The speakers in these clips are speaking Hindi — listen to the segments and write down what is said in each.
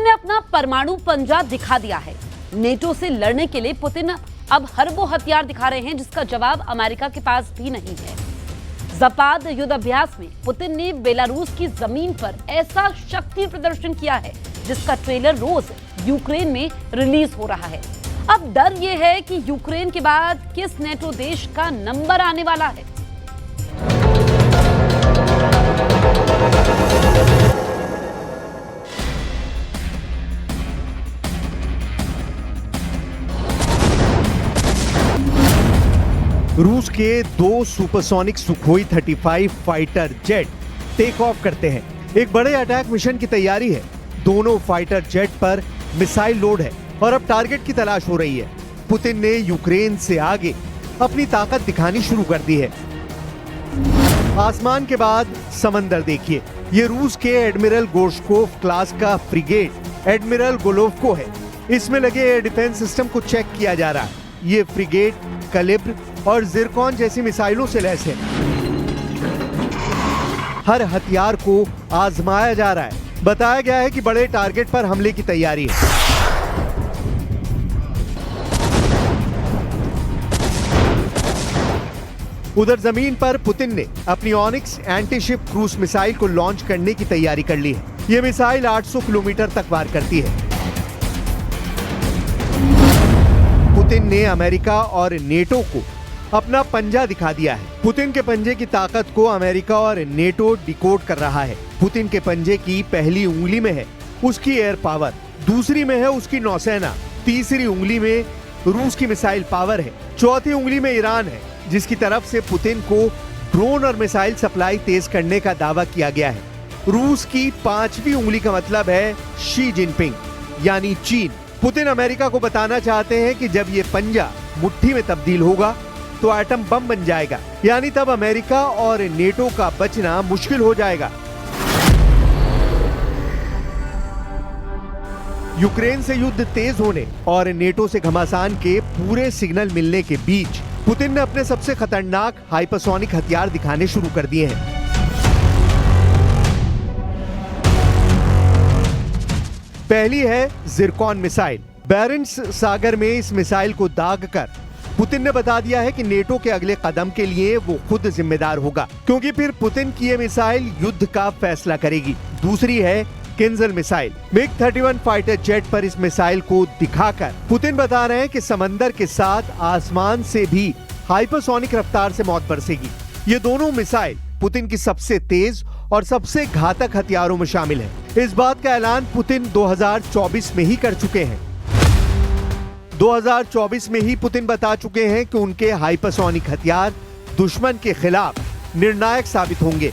पुतिन ने अपना परमाणु पंजा दिखा दिया है। नेटो से लड़ने के लिए पुतिन अब हरबों हथियार दिखा रहे हैं, जिसका जवाब अमेरिका के पास भी नहीं है। ज़पाद युद्ध अभ्यास में पुतिन ने बेलारूस की जमीन पर ऐसा शक्ति प्रदर्शन किया है जिसका ट्रेलर रोज यूक्रेन में रिलीज हो रहा है। अब डर यह है कि यूक्रेन के बाद किस नेटो देश का नंबर आने वाला है। रूस के 2 supersonic Sukhoi 35 fighter jet take off करते हैं। एक बड़े अटैक मिशन की तैयारी है। दोनों फाइटर जेट पर मिसाइल लोड है और अब टारगेट की तलाश हो रही है। पुतिन ने यूक्रेन से आगे अपनी ताकत दिखानी शुरू कर दी है। आसमान के बाद समंदर देखिए। ये रूस के एडमिरल गोर्शकोव क्लास का फ्रिगेट एडमिरल गोलोवको है। इसमें लगे एयर डिफेंस सिस्टम को चेक किया जा रहा है। ये फ्रिगेट कलिब्र और जिरकॉन जैसी मिसाइलों से लैस है। हर हथियार को आजमाया जा रहा है। बताया गया है कि बड़े टारगेट पर हमले की तैयारी है। उधर जमीन पर पुतिन ने अपनी ऑनिक्स एंटीशिप क्रूज मिसाइल को लॉन्च करने की तैयारी कर ली है। यह मिसाइल 800 किलोमीटर तक वार करती है। पुतिन ने अमेरिका और नेटो को अपना पंजा दिखा दिया है। पुतिन के पंजे की ताकत को अमेरिका और नेटो डिकोड कर रहा है। पुतिन के पंजे की पहली उंगली में है उसकी एयर पावर, दूसरी में है उसकी नौसेना, तीसरी उंगली में रूस की मिसाइल पावर है, चौथी उंगली में ईरान है, जिसकी तरफ से पुतिन को ड्रोन और मिसाइल सप्लाई तेज करने का दावा किया गया है। रूस की 5वीं उंगली का मतलब है शी जिनपिंग यानी चीन। पुतिन अमेरिका को बताना चाहते हैं कि जब ये पंजा मुट्ठी में तब्दील होगा तो एटम बम बन जाएगा, यानी तब अमेरिका और नेटो का बचना मुश्किल हो जाएगा। यूक्रेन से युद्ध तेज होने और नेटो से घमासान के पूरे सिग्नल मिलने के बीच पुतिन ने अपने सबसे खतरनाक हाइपरसोनिक हथियार दिखाने शुरू कर दिए हैं। पहली है जिरकॉन मिसाइल। बैरेंट्स सागर में इस मिसाइल को दागकर पुतिन ने बता दिया है कि नेटो के अगले कदम के लिए वो खुद जिम्मेदार होगा, क्योंकि फिर पुतिन की ये मिसाइल युद्ध का फैसला करेगी। दूसरी है Kinjal missile. MiG 31 fighter jet पर इस मिसाइल को दिखाकर पुतिन बता रहे हैं कि समंदर के साथ आसमान से भी हाइपरसोनिक रफ्तार से मौत बरसेगी। ये दोनों मिसाइल पुतिन की सबसे तेज और सबसे घातक हथियारों में शामिल है। इस बात का ऐलान पुतिन 2024 में ही कर चुके हैं। 2024 में ही पुतिन बता चुके हैं कि उनके हाइपरसोनिक हथियार दुश्मन के खिलाफ निर्णायक साबित होंगे।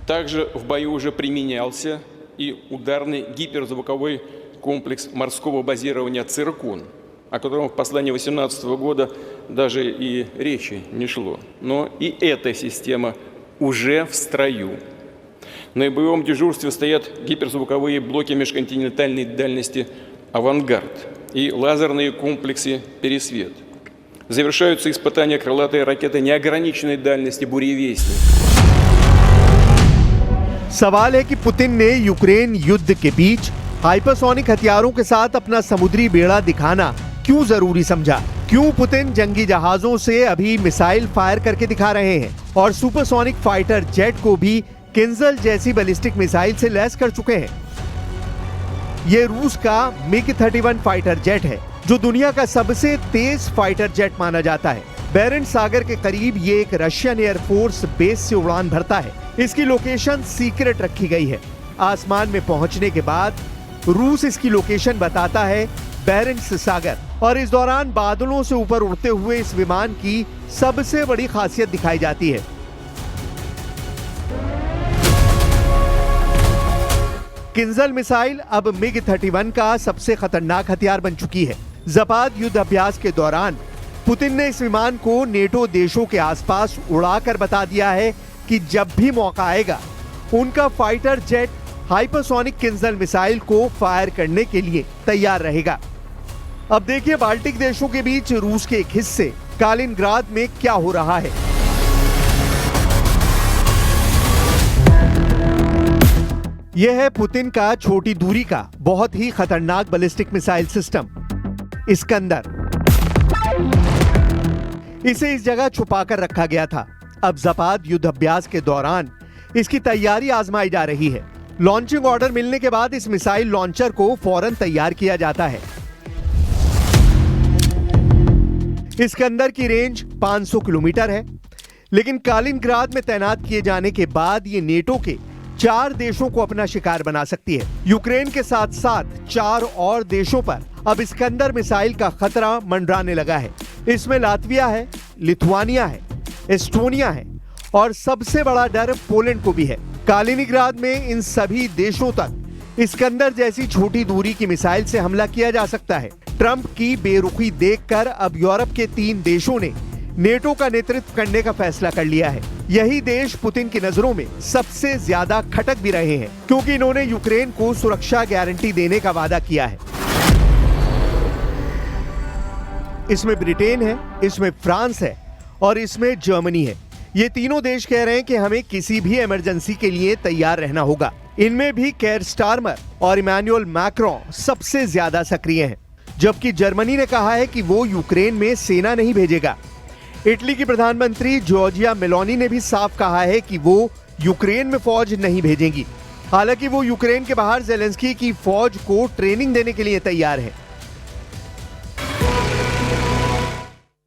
Также в бою уже применялся и ударный гиперзвуковой комплекс морского базирования «Циркон», о котором в послании 2018 года даже и речи не шло. Но и эта система уже в строю. На боевом дежурстве стоят гиперзвуковые блоки межконтинентальной дальности «Авангард» и лазерные комплексы «Пересвет». Завершаются испытания крылатой ракеты неограниченной дальности «Буревестник». सवाल है कि पुतिन ने यूक्रेन युद्ध के बीच हाइपरसोनिक हथियारों के साथ अपना समुद्री बेड़ा दिखाना क्यों जरूरी समझा? क्यों पुतिन जंगी जहाजों से अभी मिसाइल फायर करके दिखा रहे हैं और सुपरसोनिक फाइटर जेट को भी किंजल जैसी बैलिस्टिक मिसाइल से लैस कर चुके हैं? ये रूस का मिग 31 फाइटर जेट है, जो दुनिया का सबसे तेज फाइटर जेट माना जाता है। बैरेंट्स सागर के करीब ये एक रशियन एयरफोर्स बेस से उड़ान भरता है। इसकी लोकेशन सीक्रेट रखी गई है। आसमान में पहुंचने के बाद रूस इसकी लोकेशन बताता है बैरेंट्स सागर, और इस दौरान बादलों से ऊपर उड़ते हुए इस विमान की सबसे बड़ी खासियत दिखाई जाती है। किंजल मिसाइल अब मिग 31 का सबसे खतरनाक हथियार बन चुकी है। ज़पाद युद्ध अभ्यास के दौरान पुतिन ने इस विमान को नेटो देशों के आसपास उड़ाकर बता दिया है कि जब भी मौका आएगा उनका fighter jet hypersonic Kinjal missile को फायर करने के लिए तैयार रहेगा। अब देखिए बाल्टिक देशों के बीच रूस के एक हिस्से कालिनग्राद में क्या हो रहा है। यह है पुतिन का छोटी दूरी का बहुत ही खतरनाक बैलिस्टिक मिसाइल सिस्टम इस्कंदर। इसे इस जगह छुपाकर रखा गया था। अब ज़पाद युद्ध अभ्यास के दौरान इसकी तैयारी आजमाई जा रही है। लॉन्चिंग ऑर्डर मिलने के बाद इस मिसाइल लॉन्चर को फौरन तैयार किया जाता है। इस्कंदर की रेंज 500 किलोमीटर है, लेकिन कालिनग्राद में तैनात किए जाने के बाद ये नेटो के 4 देशों को अपना शिकार बना सकती है। यूक्रेन के साथ साथ 4 और देशों पर अब इस्कंदर मिसाइल का खतरा मंडराने लगा है। इसमें लातविया है, लिथुआनिया है, एस्टोनिया है और सबसे बड़ा डर पोलैंड को भी है। कालिनिग्राद में इन सभी देशों तक इस्कंदर जैसी छोटी दूरी की मिसाइल से हमला किया जा सकता है। ट्रंप की बेरुखी देखकर अब यूरोप के 3 देशों ने नेटो का नेतृत्व करने का फैसला कर लिया है। यही देश पुतिन की नजरों में सबसे ज्यादा खटक भी रहे हैं, क्योंकि इन्होंने यूक्रेन को सुरक्षा गारंटी देने का वादा किया है। इसमें ब्रिटेन है, इसमें फ्रांस है और इसमें जर्मनी है। ये तीनों देश कह रहे हैं कि हमें किसी भी इमरजेंसी के लिए तैयार रहना होगा। इनमें भी केयर स्टारमर और इमैनुअल मैक्रोन सबसे ज्यादा सक्रिय हैं, जबकि जर्मनी ने कहा है कि वो यूक्रेन में सेना नहीं भेजेगा। इटली की प्रधानमंत्री जॉर्जिया मेलोनी ने भी साफ कहा है कि वो यूक्रेन में फौज नहीं भेजेंगी। हालांकि वो यूक्रेन के बाहर ज़ेलेंस्की की फौज को ट्रेनिंग देने के लिए तैयार है।